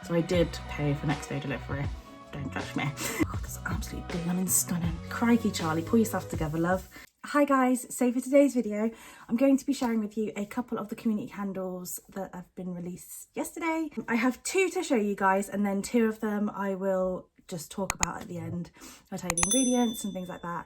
So I did pay for next day delivery. Don't judge me. Oh, that's absolutely blooming stunning. Crikey, Charlie, pull yourself together, love. Hi guys, so for today's video, I'm going to be sharing with you a couple of the community candles that have been released yesterday. I have 2 to show you guys, and then 2 of them I will just talk about at the end. I'll tell you the ingredients and things like that.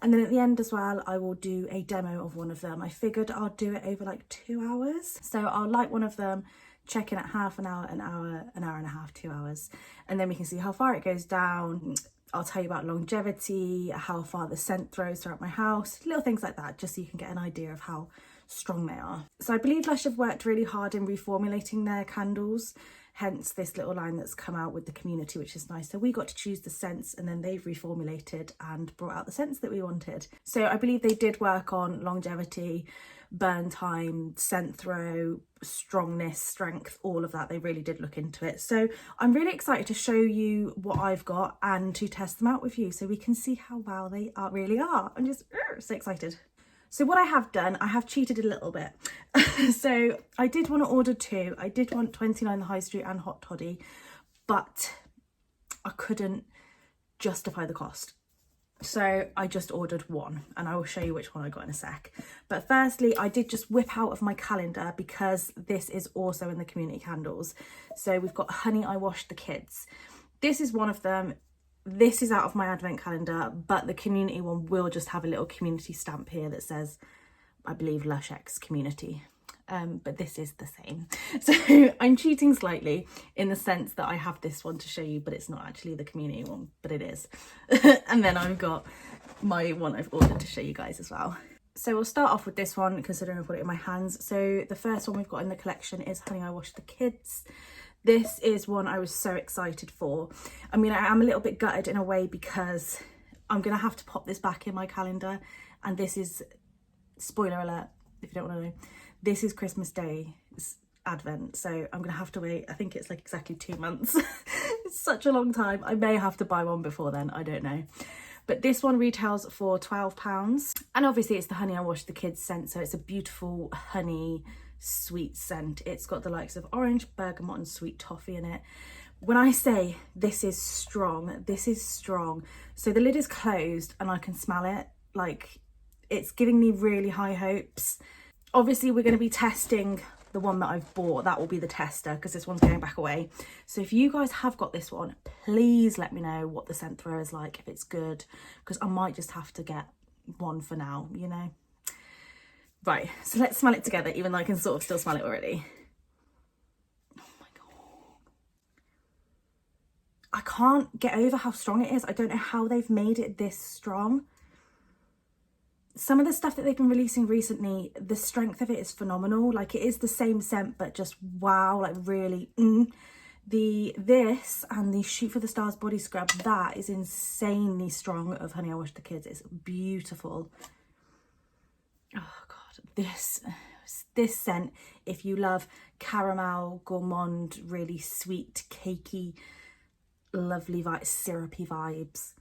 And then at the end as well, I will do a demo of one of them. I figured I'll do it over like 2 hours. So I'll light one of them, check in at half an hour, an hour and a half, 2 hours. And then we can see how far it goes down. I'll tell you about longevity, how far the scent throws throughout my house, little things like that, just so you can get an idea of how strong they are. So I believe Lush have worked really hard in reformulating their candles, hence this little line that's come out with the community, which is nice. So we got to choose the scents, and then they've reformulated and brought out the scents that we wanted. So I believe they did work on longevity, burn time, scent throw, strongness, strength, all of that. They really did look into it. So I'm really excited to show you what I've got and to test them out with you so we can see how well they really are. I'm just so excited. So what I have done, I have cheated a little bit. So I did want to order 2. I did want 29 the High Street and Hot Toddy, but I couldn't justify the cost. So I just ordered 1, and I will show you which one I got in a sec. But firstly, I did just whip out of my calendar, because this is also in the community candles. So we've got Honey, I Washed the Kids. This is one of them. This is out of my advent calendar, but the community one will just have a little community stamp here that says, I believe, Lush X community. But this is the same. So I'm cheating slightly in the sense that I have this one to show you, but it's not actually the community one, but it is. And then I've got my one I've ordered to show you guys as well. So we'll start off with this one, considering I've got it in my hands. So the first one we've got in the collection is Honey, I Washed the Kids. This is one I was so excited for. I mean, I am a little bit gutted in a way, because I'm going to have to pop this back in my calendar. And this is, spoiler alert, if you don't want to know, this is Christmas Day, it's Advent. So I'm going to have to wait. I think it's like exactly 2 months. It's such a long time. I may have to buy one before then. I don't know. But this one retails for £12. And obviously it's the Honey, I Washed the Kids scent. So it's a beautiful honey sweet scent. It's got the likes of orange, bergamot and sweet toffee in it. When I say this is strong, this is strong. So the lid is closed and I can smell it. Like, it's giving me really high hopes. Obviously we're going to be testing the one that I've bought. That will be the tester, because this one's going back away. So if you guys have got this one, please let me know what the scent throw is like, if it's good, because I might just have to get one for now, you know. Right, so let's smell it together, even though I can sort of still smell it already. Oh my God. I can't get over how strong it is. I don't know how they've made it this strong. Some of the stuff that they've been releasing recently, the strength of it is phenomenal. Like, it is the same scent, but just wow, like really. This and the Shoot for the Stars body scrub, that is insanely strong of Honey, I Washed the Kids. It's beautiful. Oh God, this scent, if you love caramel, gourmand, really sweet, cakey, lovely syrupy vibes,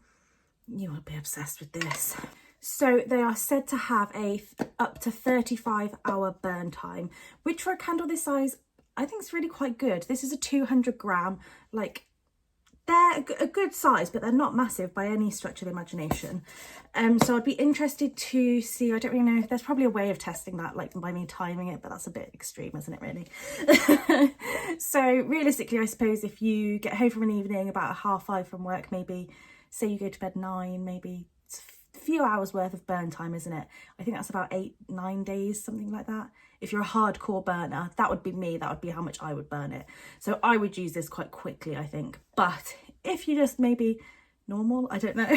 you will be obsessed with this. So they are said to have a up to 35-hour burn time, which for a candle this size, I think is really quite good. This is a 200 gram, like, they're a good size, but they're not massive by any stretch of the imagination. So I'd be interested to see, I don't really know, there's probably a way of testing that, like by me timing it, but that's a bit extreme, isn't it, really? So realistically, I suppose if you get home from an evening about 5:30 from work, maybe, say you go to bed 9, maybe few hours worth of burn time, isn't it? I think that's about 8-9 days, something like that. If you're a hardcore burner, that would be me, that would be how much I would burn it. So I would use this quite quickly, I think. But if you just maybe normal, I don't know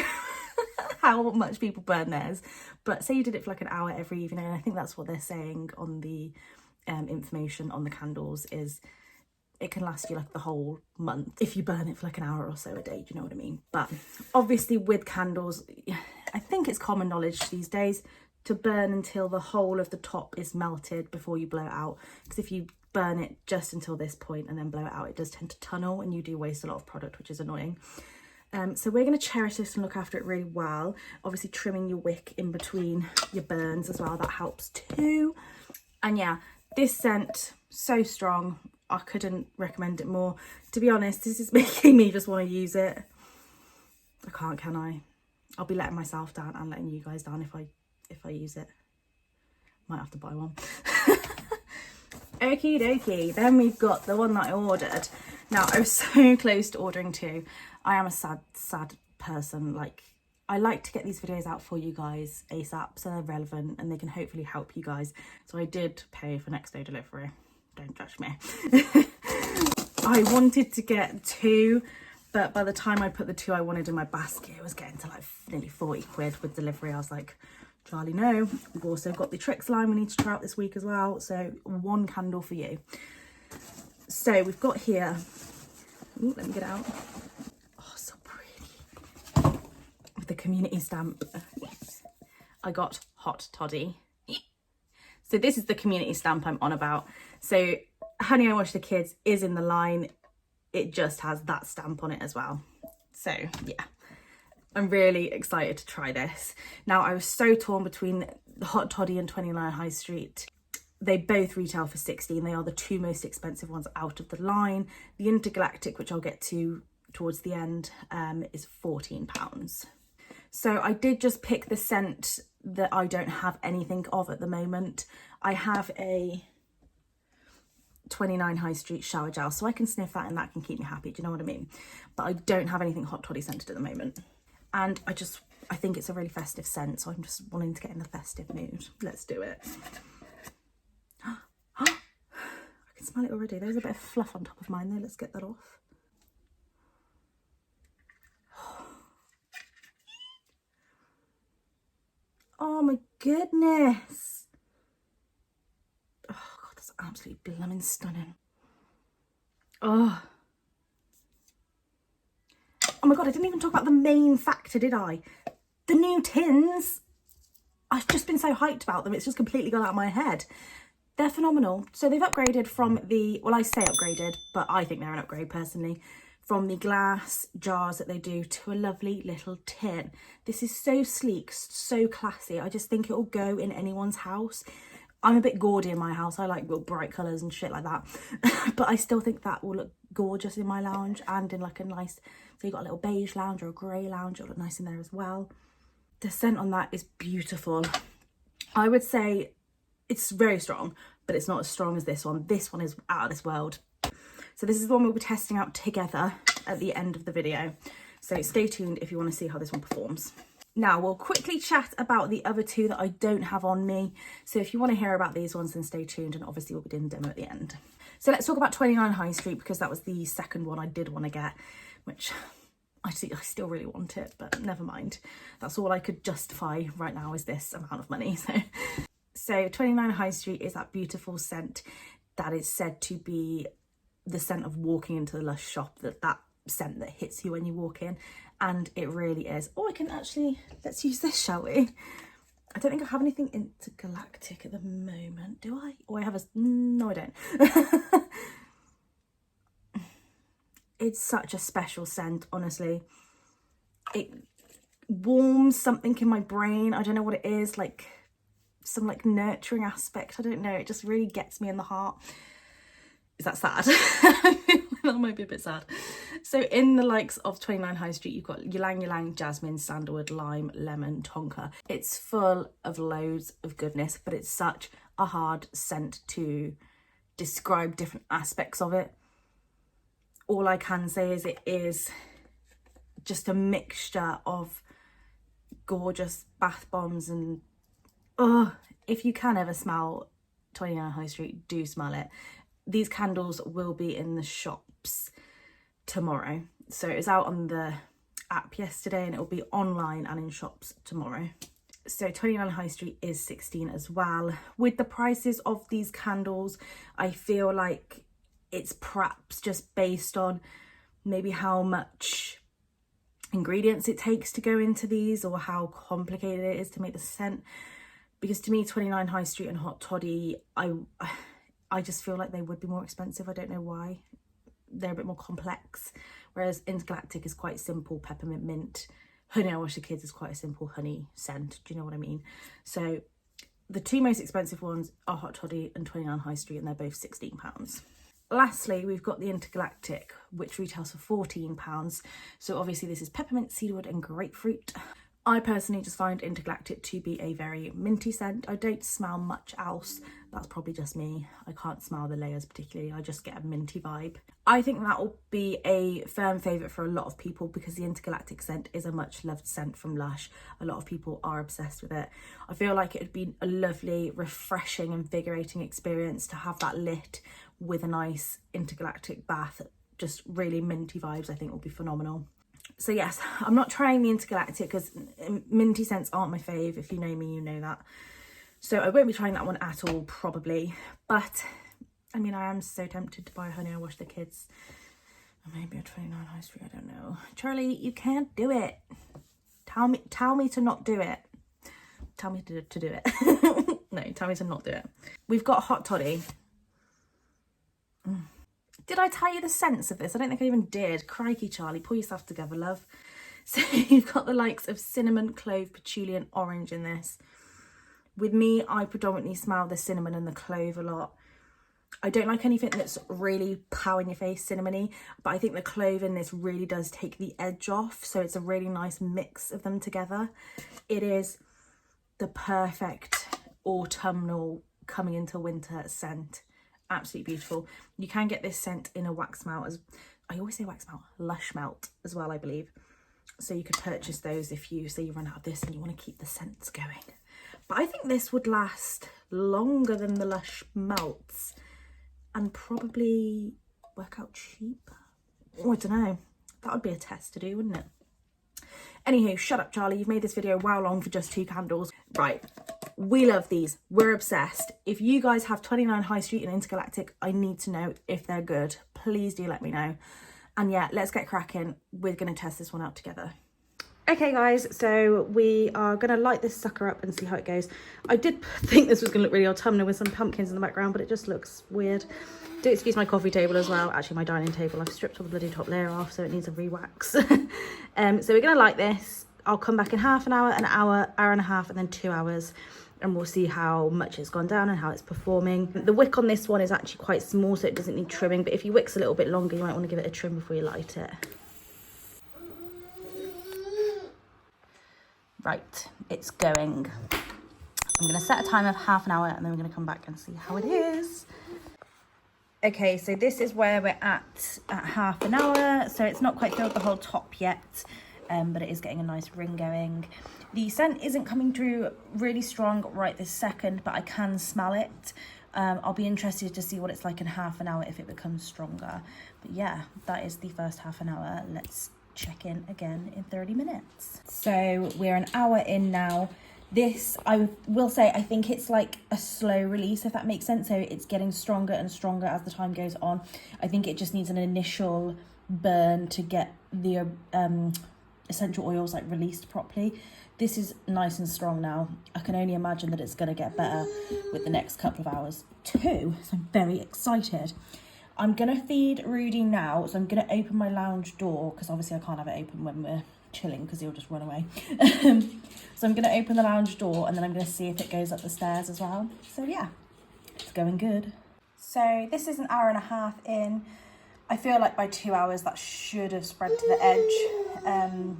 how much people burn theirs, but say you did it for like an hour every evening, and I think that's what they're saying on the information on the candles, is it can last you like the whole month if you burn it for like an hour or so a day, do you know what I mean? But obviously with candles, I think it's common knowledge these days to burn until the whole of the top is melted before you blow it out, because if you burn it just until this point and then blow it out, it does tend to tunnel and you do waste a lot of product, which is annoying. So we're going to cherish this and look after it really well. Obviously trimming your wick in between your burns as well, that helps too. And yeah, this scent, so strong. I couldn't recommend it more. To be honest, this is making me just want to use it. I can't, can I? I'll be letting myself down and letting you guys down if I use it. Might have to buy one. Okie dokie, then we've got the one that I ordered. Now, I was so close to ordering two. I am a sad person. Like, I like to get these videos out for you guys ASAP so they're relevant and they can hopefully help you guys. So I did pay for next day delivery. Don't judge me. I wanted to get two, but by the time I put the two I wanted in my basket, it was getting to like nearly 40 quid with delivery. I was like, Charlie, no. We've also got the Tricks line we need to try out this week as well. So one candle for you. So we've got here, ooh, let me get it out. Oh, so pretty. With the community stamp. I got Hot Toddy. So this is the community stamp I'm on about. So Honey I Wash the Kids is in the line. It just has that stamp on it as well. So yeah, I'm really excited to try this. Now, I was so torn between the Hot Toddy and 29 High Street. They both retail for 60 and they are the two most expensive ones out of the line. The Intergalactic, which I'll get to towards the end, is £14. So I did just pick the scent that I don't have anything of at the moment. I have a 29 High Street shower gel, so I can sniff that and that can keep me happy. Do you know what I mean? But I don't have anything Hot Toddy scented at the moment. And I think it's a really festive scent, so I'm just wanting to get in the festive mood. Let's do it. I can smell it already. There's a bit of fluff on top of mine though. Let's get that off. Oh my goodness. Oh God, that's absolutely blooming stunning. Oh my God, I didn't even talk about the main factor, did I? The new tins. I've just been so hyped about them. It's just completely gone out of my head. They're phenomenal. So they've upgraded from the, well, I say upgraded, but I think they're an upgrade personally, from the glass jars that they do to a lovely little tin. This is so sleek, so classy. I just think it will go in anyone's house. I'm a bit gaudy in my house. I like real bright colours and shit like that. But I still think that will look gorgeous in my lounge and in like a nice, so you've got a little beige lounge or a grey lounge. It'll look nice in there as well. The scent on that is beautiful. I would say it's very strong, but it's not as strong as this one. This one is out of this world. So this is the one we'll be testing out together at the end of the video. So stay tuned if you want to see how this one performs. Now we'll quickly chat about the other two that I don't have on me. So if you want to hear about these ones, then stay tuned, and obviously we'll be doing a demo at the end. So let's talk about 29 High Street, because that was the second one I did want to get, which I still really want it, but never mind. That's all I could justify right now is this amount of money. So 29 High Street is that beautiful scent that is said to be the scent of walking into the Lush shop, that scent that hits you when you walk in, and it really is. Oh, I can actually, let's use this, shall we? I don't think I have anything intergalactic at the moment, do I? Or I have a, no I don't. It's such a special scent, honestly. It warms something in my brain. I don't know what it is, like some like nurturing aspect. I don't know, it just really gets me in the heart. Is that sad? That might be a bit sad. So in the likes of 29 High Street, you've got ylang ylang, jasmine, sandalwood, lime, lemon, tonka. It's full of loads of goodness, but it's such a hard scent to describe different aspects of it. All I can say is it is just a mixture of gorgeous bath bombs and, oh, if you can ever smell 29 High Street, do smell it. These candles will be in the shops tomorrow. So it was out on the app yesterday and it will be online and in shops tomorrow. So 29 High Street is 16 as well. With the prices of these candles, I feel like it's perhaps just based on maybe how much ingredients it takes to go into these or how complicated it is to make the scent. Because to me, 29 High Street and Hot Toddy, I just feel like they would be more expensive. I don't know why. They're a bit more complex. Whereas Intergalactic is quite simple, peppermint mint. Honey I Wash the Kids is quite a simple honey scent. Do you know what I mean? So the two most expensive ones are Hot Toddy and 29 High Street, and they're both £16. Lastly, we've got the Intergalactic, which retails for £14. So obviously this is peppermint, cedarwood and grapefruit. I personally just find Intergalactic to be a very minty scent. I don't smell much else. That's probably just me. I can't smell the layers particularly. I just get a minty vibe. I think that will be a firm favourite for a lot of people because the Intergalactic scent is a much loved scent from Lush. A lot of people are obsessed with it. I feel like it would be a lovely, refreshing, invigorating experience to have that lit with a nice Intergalactic bath. Just really minty vibes, I think will be phenomenal. So yes, I'm not trying the Intergalactic because minty scents aren't my fave. If you know me, you know that. So I won't be trying that one at all, probably. But, I mean, I am so tempted to buy Honey I Wash the Kids. Or maybe a 29 High Street, I don't know. Charlie, you can't do it. Tell me to not do it. Tell me to do it. No, tell me to not do it. We've got Hot Toddy. Did I tell you the scents of this? I don't think I even did. Crikey, Charlie, pull yourself together, love. So you've got the likes of cinnamon, clove, patchouli and orange in this. With me, I predominantly smell the cinnamon and the clove a lot. I don't like anything that's really pow in your face cinnamony, but I think the clove in this really does take the edge off. So it's a really nice mix of them together. It is the perfect autumnal coming into winter scent. Absolutely beautiful. You can get this scent in a wax melt, as I always say wax melt, Lush melt as well, I believe. So you could purchase those if you say you run out of this and you want to keep the scents going. But I think this would last longer than the Lush melts and probably work out cheap. Oh, I don't know. That would be a test to do, wouldn't it? Anywho, shut up, Charlie. You've made this video wow long for just 2 candles. Right. We love these. We're obsessed. If you guys have 29 High Street and Intergalactic, I need to know if they're good. Please do let me know. And yeah, let's get cracking. We're going to test this one out together. Okay, guys, so we are going to light this sucker up and see how it goes. I did think this was going to look really autumnal with some pumpkins in the background, but it just looks weird. Do excuse my coffee table as well. Actually, my dining table. I've stripped all the bloody top layer off, so it needs a re-wax. So we're going to light this. I'll come back in half an hour, hour and a half, and then 2 hours. And we'll see how much it's gone down and how it's performing. The wick on this one is actually quite small, so it doesn't need trimming. But if your wick's a little bit longer, you might want to give it a trim before you light it. Right, it's going. I'm going to set a timer of half an hour and then we're going to come back and see how it is. Okay, so this is where we're at half an hour. So it's not quite filled the whole top yet, but it is getting a nice ring going. The scent isn't coming through really strong right this second, but I can smell it. I'll be interested to see what it's like in half an hour if it becomes stronger. But yeah, that is the first half an hour. Let's check in again in 30 minutes. So we're an hour in now. This, I will say, I think it's like a slow release, if that makes sense. So it's getting stronger and stronger as the time goes on. I think it just needs an initial burn to get the essential oils like released properly. This is nice and strong now. I can only imagine that it's going to get better with the next couple of hours too. So I'm very excited. I'm going to feed Rudy now. So I'm going to open my lounge door because obviously I can't have it open when we're chilling because he'll just run away. So I'm going to open the lounge door and then I'm going to see if it goes up the stairs as well. So yeah, it's going good. So this is an hour and a half in. I feel like by 2 hours that should have spread to the edge.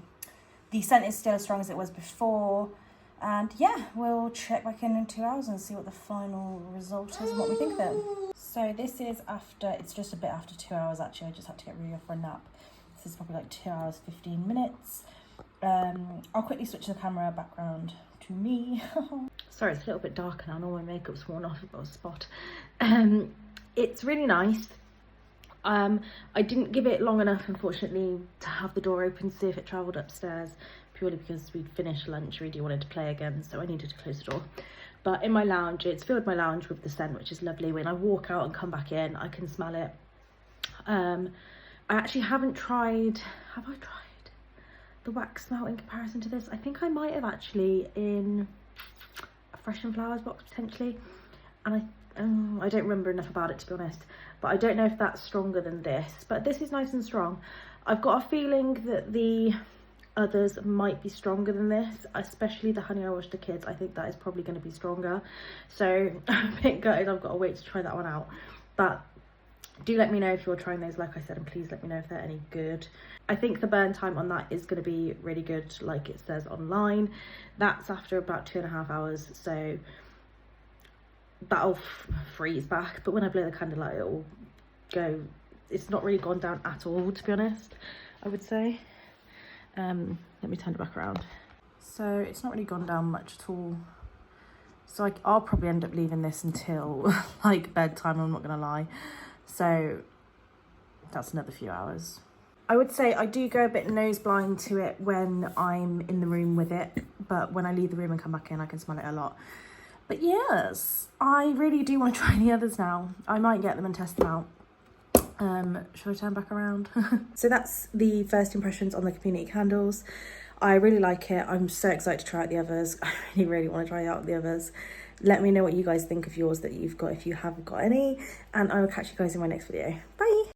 The scent is still as strong as it was before. And yeah, we'll check back in 2 hours and see what the final result is and what we think of it. So this is after, it's just a bit after 2 hours actually. I just had to get Rudy off for a nap. This is probably like 2 hours, 15 minutes. I'll quickly switch the camera background to me. Sorry, it's a little bit darker now. All my makeup's worn off. I've got a spot. It's really nice. I didn't give it long enough, unfortunately, to have the door open to see if it travelled upstairs, purely because we'd finished lunch. Really wanted to play again, so I needed to close the door. But in my lounge, it's filled my lounge with the scent, which is lovely. When I walk out and come back in, I can smell it. I actually haven't tried, have I tried the wax smell in comparison to this? I think I might have actually in a Fresh and Flowers box potentially. And I don't remember enough about it to be honest, but I don't know if that's stronger than this, but this is nice and strong. I've got a feeling that the others might be stronger than this, especially the Honey I Wash the Kids. I think that is probably going to be stronger, so I'm a bit gutted I've got to wait to try that one out. But Do let me know if you're trying those, like I said, and please let me know if they're any good. I think the burn time on that is going to be really good, like it says online. That's after about 2.5 hours, so that'll freeze back. But when I blow the candle out, it'll go. It's not really gone down at all, to be honest, I would say. Let me turn it back around. So it's not really gone down much at all. So I'll probably end up leaving this until like bedtime, I'm not gonna lie. So that's another few hours. I would say I do go a bit nose blind to it when I'm in the room with it, but when I leave the room and come back in, I can smell it a lot. But yes, I really do want to try the others now. I might get them and test them out. Should I turn back around? So that's the first impressions on the community candles. I really like it. I'm so excited to try out the others. I really want to try out the others. Let me know what you guys think of yours that you've got, if you have got any, and I will catch you guys in my next video. Bye.